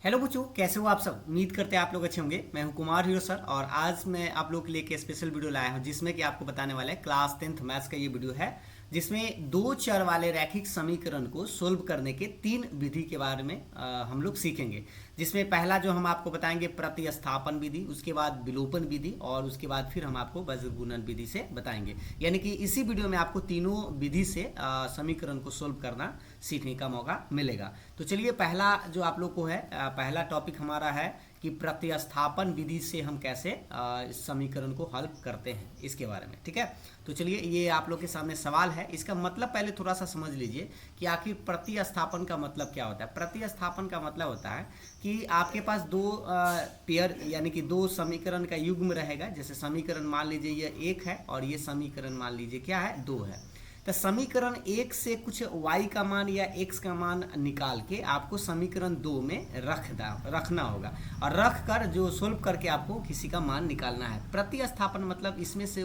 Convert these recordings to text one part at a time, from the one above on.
Hello बच्चों, कैसे हो आप सब। उम्मीद करते हैं आप लोग अच्छे होंगे। मैं हूं कुमार हीरो सर और आज मैं आप लोग के लिए एक स्पेशल वीडियो लाया हूं जिसमें कि आपको बताने वाला है क्लास 10th मैथ्स का ये वीडियो है जिसमें दो चर वाले रैखिक समीकरण को सोल्व करने के तीन विधि के बारे में हम लोग सीखेंगे। जिसमें पहला जो हम आपको बताएंगे प्रतिस्थापन विधि, उसके बाद विलोपन विधि और उसके बाद फिर हम आपको वज्र गुणन विधि से बताएंगे। यानी कि इसी वीडियो में आपको तीनों विधि से समीकरण को सोल्व करना सीखने का मौका मिलेगा। तो चलिए पहला जो आप लोग को है पहला टॉपिक हमारा है कि प्रतिस्थापन विधि से हम कैसे इस समीकरण को हल करते हैं, इसके बारे में। ठीक है, तो चलिए ये आप लोग के सामने सवाल है। इसका मतलब पहले थोड़ा सा समझ लीजिए कि आखिर प्रतिस्थापन का मतलब क्या होता है। प्रतिस्थापन का मतलब होता है कि आपके पास दो पेयर यानी कि दो समीकरण का युग्म रहेगा। जैसे समीकरण मान लीजिए ये एक है और ये समीकरण मान लीजिए क्या है, दो है। तो समीकरण एक से कुछ y का मान या x का मान निकाल के आपको समीकरण दो में रखना होगा और रख कर जो सोल्व करके आपको किसी का मान निकालना है। प्रतिस्थापन मतलब इसमें से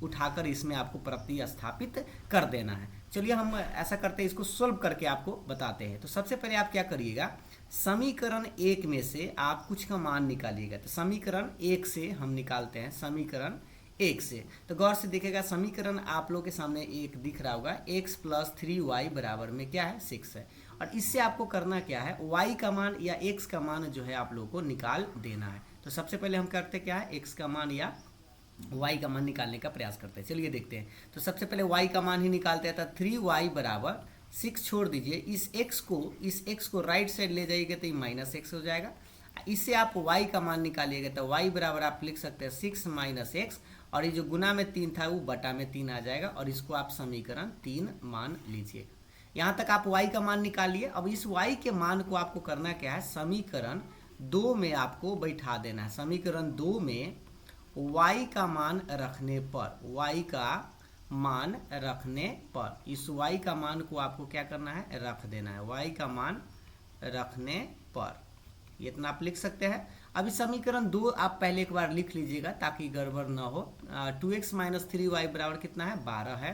उठाकर इसमें आपको प्रतिस्थापित कर देना है। चलिए हम ऐसा करते हैं, इसको सोल्व करके आपको बताते हैं। तो सबसे पहले आप क्या करिएगा, समीकरण एक में से आप कुछ का मान निकालिएगा। तो समीकरण एक से हम निकालते हैं समीकरण एक से। तो गौर से देखिएगा, समीकरण आप लोग के सामने एक दिख रहा होगा, x प्लस 3y बराबर में क्या है 6 है। और इससे आपको करना क्या है, y का मान या x का मान जो है आप लोग को निकाल देना है। तो सबसे पहले हम करते क्या है, x का मान या y का मान निकालने का प्रयास करते हैं। चलिए देखते हैं। तो सबसे पहले y का मान ही निकालते हैं। तो 3y बराबर 6 छोड़ दीजिए, इस x को राइट साइड ले जाइएगा तो ये माइनस एक्स हो जाएगा। इससे आप y का मान निकालिएगा तो y बराबर आप लिख सकते हैं 6 माइनस एक्स, और ये जो गुना में 3 था वो बटा में 3 आ जाएगा और इसको आप समीकरण 3 मान लीजिए। यहाँ तक आप y का मान निकालिए। अब इस y के मान को आपको करना क्या है, समीकरण 2 में आपको बैठा देना है। समीकरण 2 में y का मान रखने पर, y का मान रखने पर इस y का मान को आपको क्या करना है, रख देना है। y का मान रखने पर इतना आप लिख सकते हैं। अभी समीकरण 2 आप पहले एक बार लिख लीजिएगा ताकि गड़बड़ ना हो। 2x माइनस 3y बराबर कितना है, 12 है।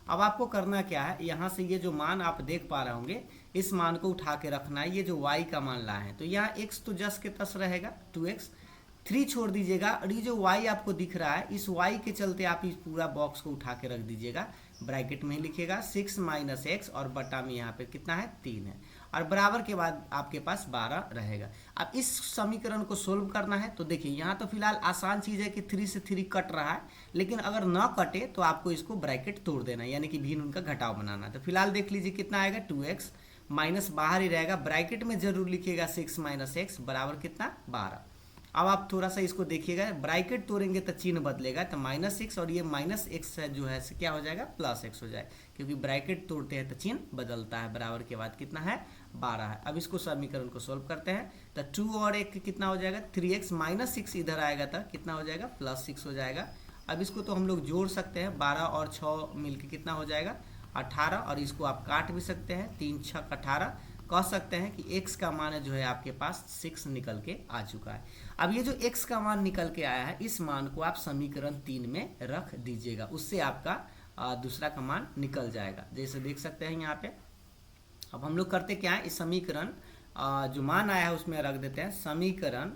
अब आपको करना क्या है, यहाँ से ये जो मान आप देख पा रहे होंगे इस मान को उठा के रखना है। ये जो y का मान लाए हैं तो यहाँ x तो जस के तस रहेगा 2x, 3 छोड़ दीजिएगा और ये जो y आपको दिख रहा है इस y के चलते आप इस पूरा बॉक्स को उठा के रख दीजिएगा। ब्रैकेट में ही लिखिएगा 6 माइनस एक्स और बटा में यहाँ पे कितना है 3 है और बराबर के बाद आपके पास 12 रहेगा। अब इस समीकरण को सोल्व करना है। तो देखिए यहाँ तो फिलहाल आसान चीज़ है कि 3 से 3 कट रहा है, लेकिन अगर ना कटे तो आपको इसको ब्रैकेट तोड़ देना है, यानी कि भिन्न उनका घटाव बनाना है। तो फिलहाल देख लीजिए कितना आएगा 2x, माइनस बाहर ही रहेगा, ब्रैकेट में जरूर लिखिएगा 6 माइनस एक्स बराबर कितना 12। अब आप थोड़ा सा इसको देखिएगा, ब्रैकेट तोड़ेंगे तो चिन्ह बदलेगा, तो माइनस एक्स और ये माइनस एक्स जो है क्या हो जाएगा, प्लस एक्स हो जाएगा, क्योंकि ब्रैकेट तोड़ते हैं तो चिन्ह बदलता है। बराबर के बाद कितना है 12 है। अब इसको समीकरण को सोल्व करते हैं तो 2 और 1 कितना हो जाएगा 3x, माइनस 6 इधर आएगा तो कितना हो जाएगा प्लस 6 हो जाएगा। अब इसको तो हम लोग जोड़ सकते हैं, 12 और 6 मिलके कितना हो जाएगा 18, और इसको आप काट भी सकते हैं, 3 6 18। कह सकते हैं कि x का मान जो है आपके पास 6 निकल के आ चुका है। अब ये जो x का मान निकल के आया है इस मान को आप समीकरण 3 में रख दीजिएगा, उससे आपका दूसरा का मान निकल जाएगा, जैसे देख सकते हैं यहाँ पे। अब हम लोग करते क्या है, इस समीकरण जो मान आया है उसमें रख देते हैं समीकरण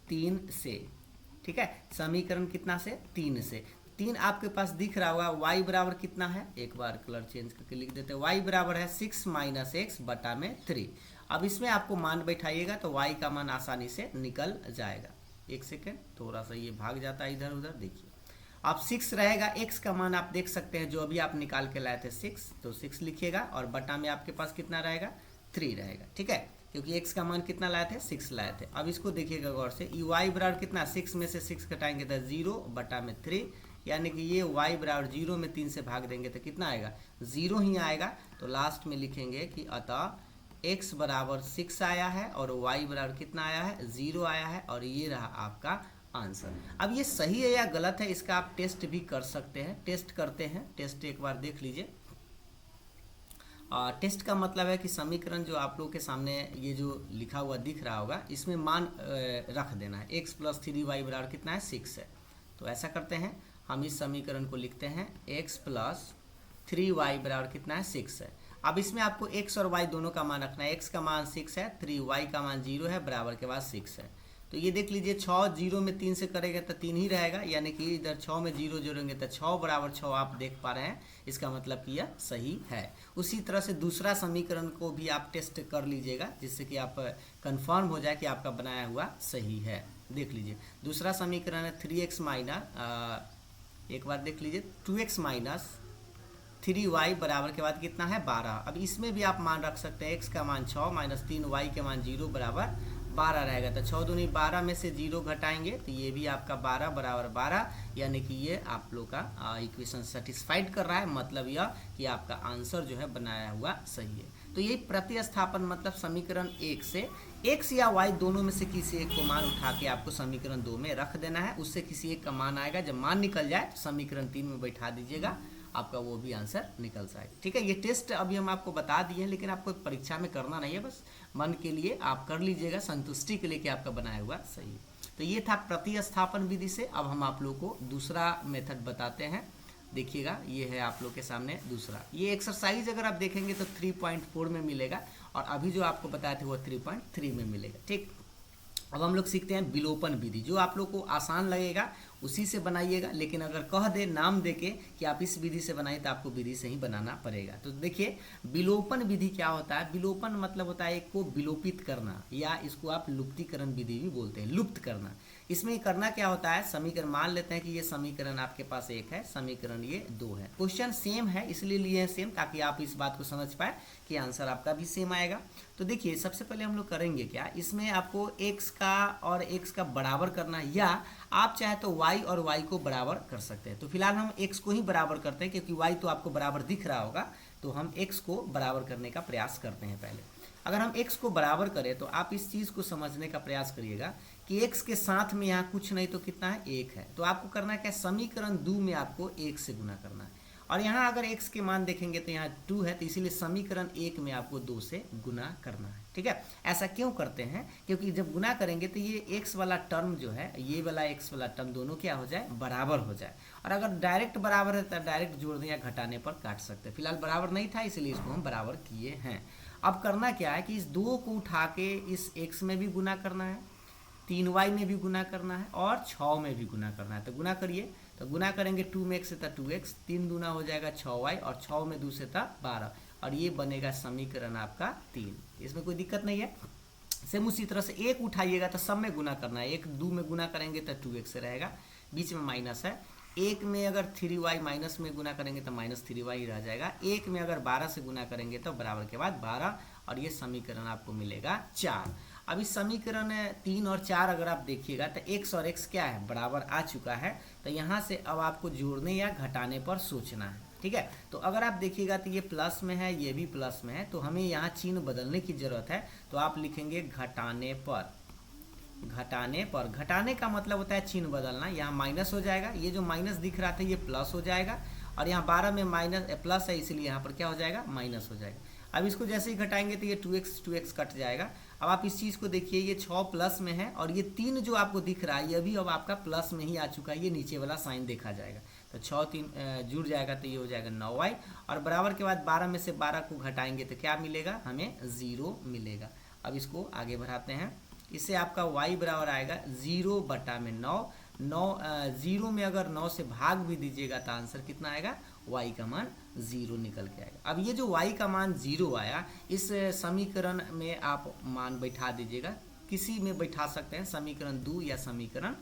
3 से। ठीक है, समीकरण कितना से 3 से। 3 आपके पास दिख रहा होगा, y बराबर कितना है, एक बार कलर चेंज करके लिख देते हैं, y बराबर है 6 माइनस एक्स बटा में 3। अब इसमें आपको मान बैठाइएगा तो y का मान आसानी से निकल जाएगा। एक सेकेंड, थोड़ा सा ये भाग जाता है इधर उधर, देखिए अब 6 रहेगा। x का मान आप देख सकते हैं जो अभी आप निकाल के लाए थे 6, तो 6 लिखिएगा और बटा में आपके पास कितना रहेगा 3 रहेगा। ठीक है, क्योंकि x का मान कितना लाए थे 6 लाए थे। अब इसको देखिएगा गौर से, y बराबर कितना, 6 में से 6 घटाएंगे तो 0 बटा में 3, यानी कि ये y बराबर 0 में 3 से भाग देंगे तो कितना आएगा 0 ही आएगा। तो लास्ट में लिखेंगे कि अतः x बराबर 6 आया है और y बराबर कितना आया है 0 आया है, और ये रहा आपका आंसर। अब ये सही है या गलत है इसका आप टेस्ट भी कर सकते हैं। टेस्ट करते हैं, टेस्ट एक बार देख लीजिए। टेस्ट का मतलब है कि समीकरण जो आप लोग के सामने ये जो लिखा हुआ दिख रहा होगा इसमें मान रख देना है। x प्लस 3y बराबर कितना है 6 है। तो ऐसा करते हैं, हम इस समीकरण को लिखते हैं x प्लस 3y बराबर कितना है 6 है। अब इसमें आपको x और y दोनों का मान रखना है। x का मान 6 है, 3y का मान 0 है, बराबर के बाद 6 है। तो ये देख लीजिए 6 0 में 3 से करेंगे तो 3 ही रहेगा, यानी कि इधर 6 में 0 जोड़ेंगे तो 6 बराबर 6 आप देख पा रहे हैं। इसका मतलब कि यह सही है। उसी तरह से दूसरा समीकरण को भी आप टेस्ट कर लीजिएगा, जिससे कि आप कंफर्म हो जाए कि आपका बनाया हुआ सही है। देख लीजिए दूसरा समीकरण है 3x माइनस, एक बार देख लीजिए 2x माइनस 3y बराबर के बाद कितना है 12। अब इसमें भी आप मान रख सकते हैं, x का मान 6 माइनस 3y के मान 0 बराबर 12 रहेगा। तो 6 दूनी 12 में से 0 घटाएंगे तो ये भी आपका 12 बराबर 12, यानी कि ये आप लोग का इक्वेशन सेटिस्फाइड कर रहा है। मतलब यह कि आपका आंसर जो है बनाया हुआ सही है। तो ये प्रतिस्थापन मतलब समीकरण 1 से x या y दोनों में से किसी एक को मान उठा के आपको समीकरण 2 में रख देना है। उससे किसी एक का मान आएगा, जब मान निकल जाए समीकरण 3 में बैठा दीजिएगा, आपका वो भी आंसर निकल जाएगा। ठीक है, ये टेस्ट अभी हम आपको बता दिए हैं, लेकिन आपको परीक्षा में करना नहीं है, बस मन के लिए आप कर लीजिएगा, संतुष्टि के लिए कि आपका बनाया हुआ सही है। तो ये था प्रतिस्थापन विधि से। अब हम आप लोग को दूसरा मेथड बताते हैं। देखिएगा ये है आप लोग के सामने दूसरा। ये एक्सरसाइज अगर आप देखेंगे तो 3.4 में मिलेगा, और अभी जो आपको बताए थे वो 3.3 में मिलेगा। ठीक, अब हम लोग सीखते हैं विलोपन विधि। जो आप लोग को आसान लगेगा उसी से बनाइएगा, लेकिन अगर कह दे नाम देके कि आप इस विधि से बनाइए तो आपको विधि से ही बनाना पड़ेगा। तो देखिए विलोपन विधि क्या होता है। विलोपन मतलब होता है एक को विलोपित करना, या इसको आप लुप्तीकरण विधि भी बोलते हैं, लुप्त करना। इसमें करना क्या होता है, समीकरण मान लेते हैं कि ये समीकरण आपके पास 1 है, समीकरण ये 2 है। क्वेश्चन सेम है इसलिए लिए हैं सेम, ताकि आप इस बात को समझ पाए कि आंसर आपका भी सेम आएगा। तो देखिए सबसे पहले हम लोग करेंगे क्या, इसमें आपको x का और x का बराबर करना है, या आप चाहे तो y और y को बराबर कर सकते हैं। तो फिलहाल हम x को ही बराबर करते हैं, क्योंकि y तो आपको बराबर दिख रहा होगा। तो हम x को बराबर करने का प्रयास करते हैं। पहले अगर हम x को बराबर करें तो आप इस चीज़ को समझने का प्रयास करिएगा कि x के साथ में यहाँ कुछ नहीं तो कितना है 1 है। तो आपको करना क्या, समीकरण 2 में आपको 1 से गुना करना है। और यहाँ अगर x के मान देखेंगे तो यहाँ 2 है, तो इसीलिए समीकरण 1 में आपको 2 से गुना करना है। ठीक है, ऐसा क्यों करते हैं, क्योंकि जब गुना करेंगे तो ये x वाला टर्म जो है, ये वाला x वाला टर्म दोनों क्या हो जाए, बराबर हो जाए। और अगर डायरेक्ट बराबर है तो डायरेक्ट जोड़ने या घटाने पर काट सकते हैं। फिलहाल बराबर नहीं था इसलिए इसको हम बराबर किए हैं। अब करना क्या है कि इस 2 को उठा के इस x में भी गुना करना है, 3y में भी गुना करना है, और 6 में भी गुना करना है। तो गुना करिए, तो गुना करेंगे 2 में 1 से था 2x, 3 दूना हो जाएगा 6y, और 6 में 2 से था 12, और ये बनेगा समीकरण आपका 3। इसमें कोई दिक्कत नहीं है। सेम उसी तरह से 1 उठाइएगा तो सब में गुना करना है। 1 2 में गुना करेंगे तो 2x से रहेगा, बीच में माइनस है। 1 में अगर 3y माइनस में गुना करेंगे तो माइनस 3y ही रह जाएगा। 1 में अगर 12 से गुना करेंगे तो बराबर के बाद 12, और ये समीकरण आपको मिलेगा 4। अब इस समीकरण 3 और 4 अगर आप देखिएगा तो x और x क्या है, बराबर आ चुका है। तो यहाँ से अब आपको जोड़ने या घटाने पर सोचना है। ठीक है, तो अगर आप देखिएगा तो ये प्लस में है, ये भी प्लस में है, तो हमें यहाँ चिन्ह बदलने की जरूरत है। तो आप लिखेंगे घटाने पर। घटाने पर, घटाने का मतलब होता है चिन्ह बदलना। यहाँ माइनस हो जाएगा, ये जो माइनस दिख रहा था ये प्लस हो जाएगा, और यहाँ 12 में माइनस प्लस है इसलिए यहाँ पर क्या हो जाएगा, माइनस हो जाएगा। अब इसको जैसे ही घटाएंगे तो ये 2x कट जाएगा। अब आप इस चीज़ को देखिए, ये 6 प्लस में है, और ये 3 जो आपको दिख रहा है ये भी अब आपका प्लस में ही आ चुका है। ये नीचे वाला साइन देखा जाएगा, तो 6 3 जुड़ जाएगा तो ये हो जाएगा 9y, और बराबर के बाद 12 में से 12 को घटाएंगे तो क्या मिलेगा, हमें 0 मिलेगा। अब इसको आगे बढ़ाते हैं, इससे आपका y बराबर आएगा 0/9। 0 में अगर 9 से भाग भी दीजिएगा तो आंसर कितना आएगा, y का मान 0 निकल के आएगा। अब ये जो y का मान 0 आया, इस समीकरण में आप मान बैठा दीजिएगा, किसी में बैठा सकते हैं, समीकरण 2 या समीकरण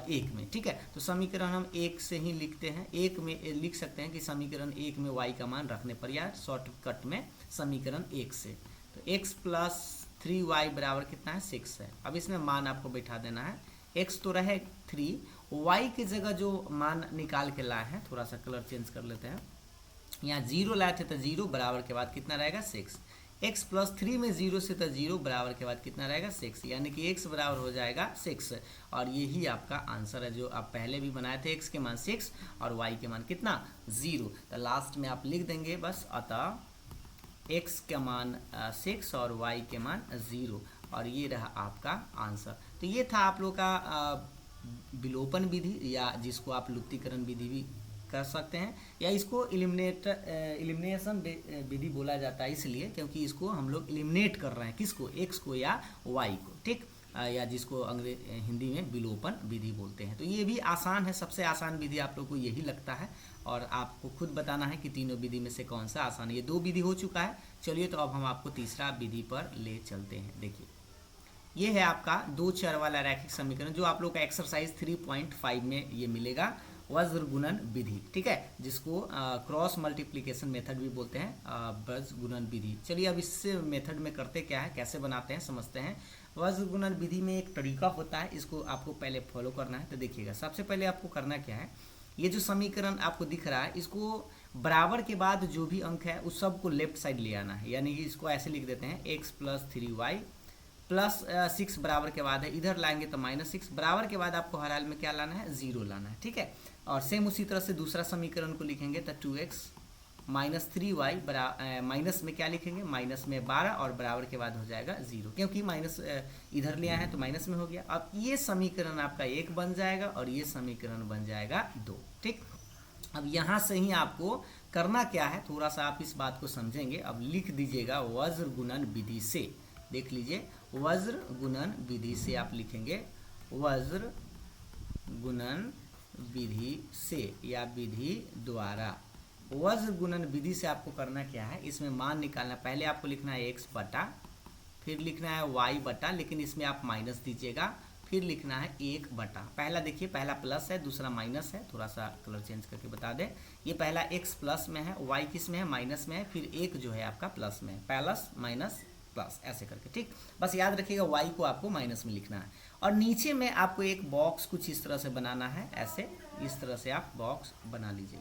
1 में। ठीक है, तो समीकरण हम 1 से ही लिखते हैं। 1 में लिख सकते हैं कि समीकरण 1 में y का मान रखने पर, या शॉर्टकट में समीकरण 1 से, तो x प्लस 3y बराबर कितना है, 6 है। अब इसमें मान आपको बैठा देना है। x तो रहे 3, y की जगह जो मान निकाल के लाए हैं, थोड़ा सा कलर चेंज कर लेते हैं, यहाँ 0 लाए थे तो 0 बराबर के बाद कितना रहेगा, 6। x प्लस 3 में 0 से तो 0 बराबर के बाद कितना रहेगा, 6, यानी कि x बराबर हो जाएगा 6। और यही आपका आंसर है जो आप पहले भी बनाए थे, x के मान 6 और y के मान कितना, 0। तो लास्ट में आप लिख देंगे बस, अतः x का मान 6 और y के मान 0, और ये रहा आपका आंसर। तो ये था आप लोग का विलोपन विधि, या जिसको आप लुप्तीकरण विधि भी कर सकते हैं, या इसको एलिमिनेशन विधि बोला जाता है इसलिए क्योंकि इसको हम लोग एलिमिनेट कर रहे हैं, किसको, एक्स को या वाई को, ठीक, या जिसको हिंदी में विलोपन विधि बोलते हैं। तो ये भी आसान है, सबसे आसान विधि आप लोग को यही लगता है, और आपको खुद बताना है कि तीनों विधि में से कौन सा आसान है। ये 2 विधि हो चुका है। चलिए तो अब हम आपको तीसरा विधि पर ले चलते हैं। देखिए ये है आपका 2 चर वाला रैखिक समीकरण, जो आप लोग का एक्सरसाइज 3.5 में ये मिलेगा, वज्र गुणन विधि, ठीक है, जिसको क्रॉस मल्टीप्लिकेशन मेथड भी बोलते हैं, वज्र गुणन विधि। चलिए अब इस मेथड में करते क्या है, कैसे बनाते हैं समझते हैं। वज्र गुणन विधि में एक तरीका होता है, इसको आपको पहले फॉलो करना है। तो देखिएगा सबसे पहले आपको करना क्या है, ये जो समीकरण आपको दिख रहा है इसको बराबर के बाद जो भी अंक है उस सब को लेफ्ट साइड ले आना है, यानी कि इसको ऐसे लिख देते हैं x + 3y प्लस 6 बराबर के बाद है, इधर लाएंगे तो -6, बराबर के बाद आपको हर हाल में क्या लाना है, 0 लाना है, ठीक है। और सेम उसी तरह से दूसरा समीकरण को लिखेंगे तो 2x - 3y माइनस में क्या लिखेंगे, माइनस में 12 और बराबर के बाद हो जाएगा 0, क्योंकि माइनस इधर लिया है तो माइनस में हो गया। अब ये समीकरण आपका 1 बन जाएगा और ये समीकरण बन जाएगा 2, ठीक। अब यहाँ से ही आपको करना क्या है, थोड़ा सा आप इस बात को समझेंगे। अब लिख दीजिएगा वज्र गुणन विधि से, देख लीजिए वज्र गुणन विधि से आप लिखेंगे, वज्र गुणन विधि से या विधि द्वारा। वज्र गुणन विधि से आपको करना क्या है, इसमें मान निकालना, पहले आपको लिखना है x बटा, फिर लिखना है y बटा, लेकिन इसमें आप माइनस दीजिएगा, फिर लिखना है 1 बटा। पहला देखिए, पहला प्लस है दूसरा माइनस है, थोड़ा सा कलर चेंज करके बता दें। ये पहला x प्लस में है, y किस में है, माइनस में है, फिर 1 जो है आपका प्लस में है, प्लस माइनस प्लस ऐसे करके, ठीक। बस याद रखिएगा y को आपको माइनस में लिखना है। और नीचे में आपको एक बॉक्स कुछ इस तरह से बनाना है, ऐसे इस तरह से आप बॉक्स बना लीजिए,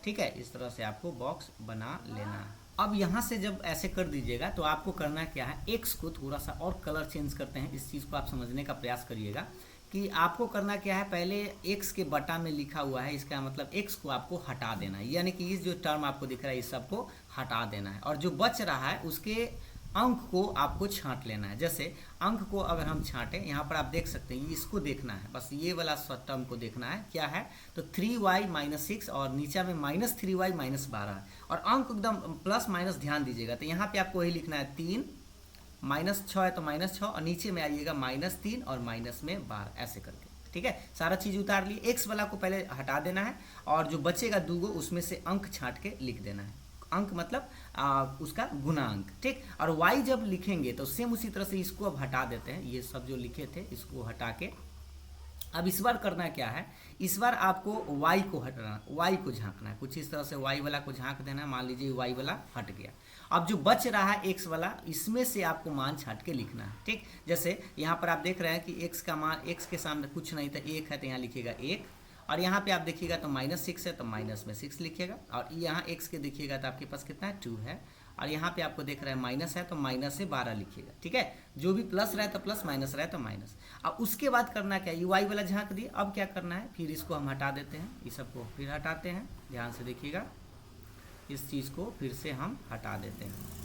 ठीक है, इस तरह से आपको बॉक्स बना लेना है। अब यहाँ से जब ऐसे कर दीजिएगा तो आपको करना क्या है, x को थोड़ा सा और कलर चेंज करते हैं, इस चीज़ को आप समझने का प्रयास करिएगा कि आपको करना क्या है, पहले x के बटा में लिखा हुआ है, इसका मतलब x को आपको हटा देना है, यानी कि इस जो टर्म आपको दिख रहा है इस सबको हटा देना है, और जो बच रहा है उसके अंक को आपको छांट लेना है। जैसे अंक को अगर हम छांटें, यहाँ पर आप देख सकते हैं, इसको देखना है, बस ये वाला टर्म को देखना है, क्या है, तो 3y - 6 और नीचे में -3y - 12 है, और अंक एकदम प्लस माइनस ध्यान दीजिएगा। तो यहाँ पे आपको वही लिखना है 3, -6 है तो -6, और नीचे में आइएगा -3 और माइनस में 12 ऐसे करके, ठीक है। सारा चीज़ उतार लिए, x वाला को पहले हटा देना है, और जो बचेगा 2 उसमें से अंक छांट के लिख देना है, अंक मतलब उसका गुणांक, ठीक। और y जब लिखेंगे तो सेम उसी तरह से इसको अब हटा देते हैं, ये सब जो लिखे थे इसको हटा के अब इस बार करना क्या है, इस बार आपको y को हटाना, y को झांकना है, कुछ इस तरह से y वाला को झांक देना है। मान लीजिए y वाला हट गया, अब जो बच रहा है x वाला, इसमें से आपको मान छांट के लिखना है, ठीक। जैसे यहाँ पर आप देख रहे हैं कि x का मान, x के सामने कुछ नहीं था, 1 है तो यहाँ लिखिएगा 1, और यहाँ पे आप देखिएगा तो -6 है तो माइनस में 6 लिखिएगा, और यहाँ x के देखिएगा तो आपके पास कितना है, 2 है, और यहाँ पे आपको देख रहा है माइनस है तो माइनस से 12 लिखिएगा, ठीक है। जो भी प्लस रहे तो प्लस, माइनस रहे तो माइनस। अब उसके बाद करना क्या है, y वाला झांक दिए, अब क्या करना है, फिर इसको हम हटा देते हैं, इस सबको फिर हटाते हैं, ध्यान से देखिएगा, इस चीज़ को फिर से हम हटा देते हैं।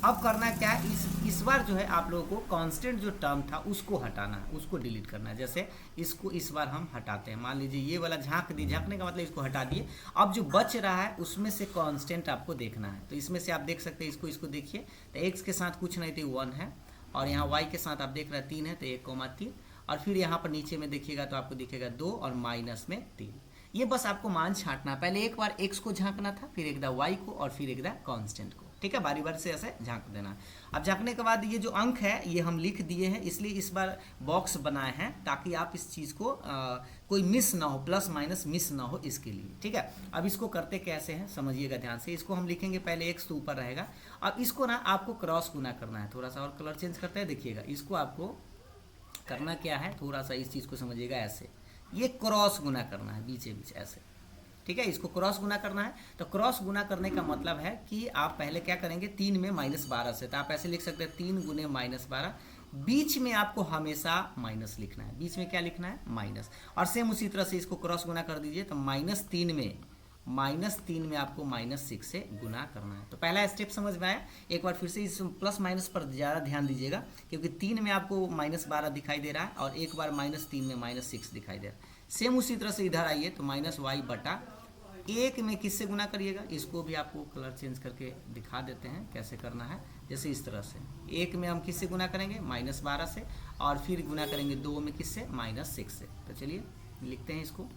अब करना क्या है, इस बार जो है आप लोगों को कांस्टेंट जो टर्म था उसको हटाना है, उसको डिलीट करना है। जैसे इसको इस बार हम हटाते हैं, मान लीजिए ये वाला झांक दिए, झांकने का मतलब इसको हटा दिए। अब जो बच रहा है उसमें से कांस्टेंट आपको देखना है, तो इसमें से आप देख सकते हैं, इसको देखिए, तो x के साथ कुछ नहीं तो 1 है, और यहाँ y के साथ आप देख रहे हैं 3 है तो 1,3, और फिर यहाँ पर नीचे में देखिएगा तो आपको दिखेगा 2 और माइनस में 3। ये बस आपको मान छांटना, पहले एक बार x को झांकना था, फिर एक दा y को, और फिर एक दा कांस्टेंट को, ठीक है, बारी बारी से ऐसे झांक देना। अब झांकने के बाद ये जो अंक है ये हम लिख दिए हैं, इसलिए इस बार बॉक्स बनाए हैं ताकि आप इस चीज़ को कोई मिस ना हो, प्लस माइनस मिस ना हो, इसके लिए, ठीक है। अब इसको करते कैसे हैं समझिएगा ध्यान से, इसको हम लिखेंगे पहले x तो ऊपर रहेगा, अब इसको ना आपको क्रॉस गुना करना है, थोड़ा सा और कलर चेंज करते हैं, देखिएगा इसको आपको करना क्या है, थोड़ा सा इस चीज़ को समझिएगा, ऐसे ये क्रॉस गुना करना है बीचे बीच ऐसे, ठीक है, इसको क्रॉस गुना करना है। तो क्रॉस गुना करने का मतलब है कि आप पहले क्या करेंगे, 3 में -12 से, तो आप ऐसे लिख सकते हैं 3 गुने -12, बीच में आपको हमेशा माइनस लिखना है, बीच में क्या लिखना है, माइनस। और सेम उसी तरह से इसको क्रॉस गुना कर दीजिए, तो -3 में आपको -6 से गुना करना है। तो पहला स्टेप समझ में आया। एक बार फिर से इस प्लस माइनस पर ज़्यादा ध्यान दीजिएगा, क्योंकि 3 में आपको -12 दिखाई दे रहा है, और एक बार -3 में -6 दिखाई दे रहा है। सेम उसी तरह से इधर आइए तो -y बटा एक में किससे गुना करिएगा, इसको भी आपको कलर चेंज करके दिखा देते हैं कैसे करना है। जैसे इस तरह से एक में हम किससे गुना करेंगे, -12 से, और फिर गुना करेंगे 2 में किससे, -6 से। तो चलिए लिखते हैं इसको।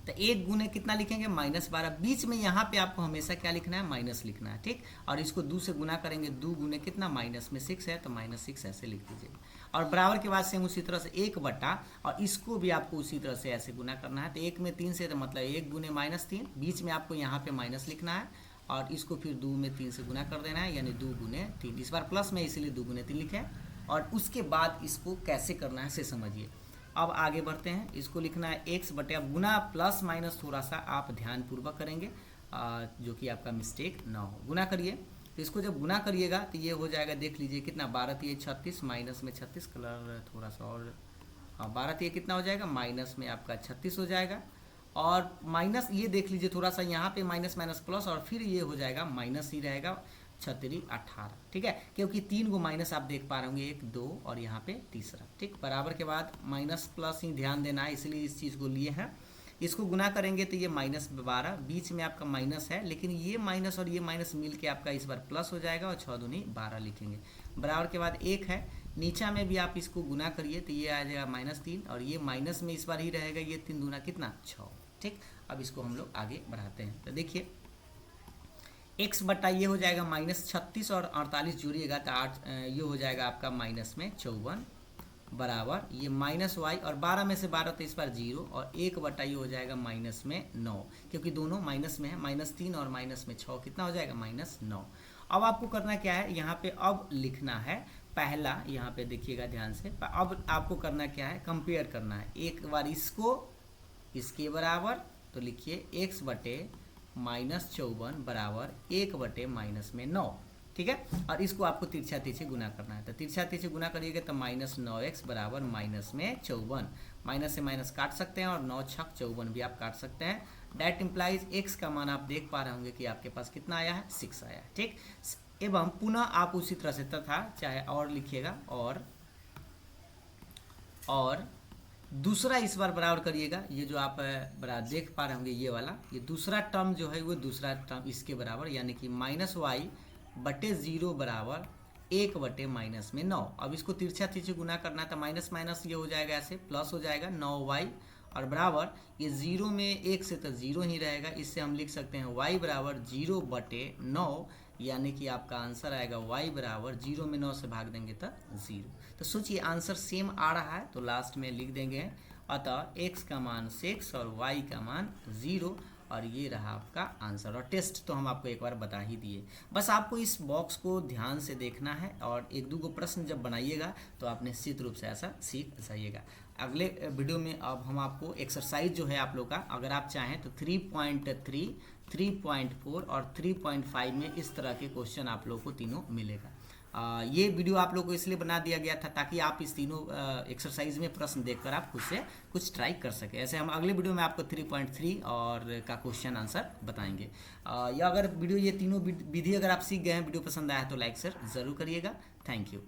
तो एक गुने कितना लिखेंगे, -12। बीच में यहाँ पे आपको हमेशा क्या लिखना है, माइनस लिखना है, ठीक। और इसको 2 से गुना करेंगे, 2 गुने कितना, माइनस में 6 है, तो -6 ऐसे लिख दीजिए। और बराबर के बाद से हम उसी तरह से 1 बटा, और इसको भी आपको उसी तरह से ऐसे गुना करना है। तो 1 में 3 से, तो मतलब 1 गुने -3, बीच में आपको यहाँ पे माइनस लिखना है, और इसको फिर 2 में 3 से गुना कर देना है, यानी 2 गुने 3। इस बार प्लस में इसीलिए 2 गुने 3 लिखे। और उसके बाद इसको कैसे करना है से समझिए। अब आगे बढ़ते हैं। इसको लिखना है x बटे, अब गुना प्लस माइनस थोड़ा सा आप ध्यानपूर्वक करेंगे, जो कि आपका मिस्टेक ना हो। गुना करिए, तो इसको जब गुना करिएगा तो ये हो जाएगा, देख लीजिए कितना, 12 3 36, माइनस में 36, कलर थोड़ा सा और, 12 3 कितना हो जाएगा, माइनस में आपका 36 हो जाएगा। और माइनस ये देख लीजिए थोड़ा सा यहाँ पे माइनस माइनस प्लस, और फिर ये हो जाएगा माइनस ही रहेगा, 36 18, ठीक है। क्योंकि 3 को माइनस आप देख पा रहे होंगे, 1 2 और यहाँ पे तीसरा, ठीक। बराबर के बाद माइनस प्लस ही ध्यान देना है, इसलिए इस चीज़ को लिए हैं। इसको गुना करेंगे तो ये -12, बीच में आपका माइनस है, लेकिन ये माइनस और ये माइनस मिल के आपका इस बार प्लस हो जाएगा, और 6 दूनी 12 लिखेंगे। बराबर के बाद 1 है, नीचा में भी आप इसको गुना करिए तो ये आ जाएगा -3, और ये माइनस में इस बार ही रहेगा, ये 3 दूना कितना, 6, ठीक। अब इसको हम लोग आगे बढ़ाते हैं। तो देखिए x बटा ये हो जाएगा -36, और 48 जोड़िएगा तो 8, ये हो जाएगा आपका माइनस में 54, बराबर ये -y, और 12 में से 12 तो इस बार 0, और 1 बटा ये हो जाएगा माइनस में 9, क्योंकि दोनों माइनस में है, -3 और माइनस में 6 कितना हो जाएगा, -9। अब आपको करना क्या है, यहाँ पे अब लिखना है पहला, यहाँ पे देखिएगा ध्यान से। अब आपको करना क्या है, कंपेयर करना है। एक बार इसको इसके बराबर, तो लिखिए x बटे -54 बराबर 1 बटे माइनस में 9, ठीक है। और इसको आपको तिरछा तिरछे गुना करना है, तो तिरछा तिरछे गुना करिएगा तो -9x बराबर माइनस में 54, माइनस से माइनस काट सकते हैं, और 9 छक 54 भी आप काट सकते हैं। डैट इम्प्लाइज x का मान आप देख पा रहे होंगे कि आपके पास कितना आया है, 6 आया है, ठीक। एवं पुनः आप उसी तरह से, तथा चाहे और लिखिएगा, और दूसरा इस बार बराबर करिएगा, ये जो आप बराबर देख पा रहे होंगे ये वाला, ये दूसरा टर्म जो है वो दूसरा टर्म इसके बराबर, यानी कि -y बटे 0 बराबर 1 बटे माइनस में 9। अब इसको तिरछा तिरछे गुना करना है, तो माइनस माइनस ये हो जाएगा, ऐसे प्लस हो जाएगा 9y, और बराबर ये 0 में 1 से तो 0 ही रहेगा, इससे हम लिख सकते हैं y बराबर 0 बटे 9, यानी कि आपका आंसर आएगा y बराबर 0 में 9 से भाग देंगे तो 0। तो सोचिए आंसर सेम आ रहा है, तो लास्ट में लिख देंगे, अतः x का मान 6 और y का मान 0, और ये रहा आपका आंसर। और टेस्ट तो हम आपको एक बार बता ही दिए, बस आपको इस बॉक्स को ध्यान से देखना है, और 1-2 को प्रश्न जब बनाइएगा तो आप निश्चित रूप से ऐसा सीख जाइएगा। अगले वीडियो में अब हम आपको एक्सरसाइज जो है आप लोग का, अगर आप चाहें तो 3.3, 3.4 और 3.5 में इस तरह के क्वेश्चन आप लोग को तीनों मिलेगा। ये वीडियो आप लोग को इसलिए बना दिया गया था ताकि आप इस तीनों एक्सरसाइज में प्रश्न देखकर आप खुद से कुछ ट्राई कर सकें। ऐसे हम अगले वीडियो में आपको 3.3 और का क्वेश्चन आंसर बताएंगे। या अगर वीडियो ये तीनों विधि अगर आप सीख गए हैं, वीडियो पसंद आया है तो लाइक शेयर ज़रूर करिएगा। Thank you.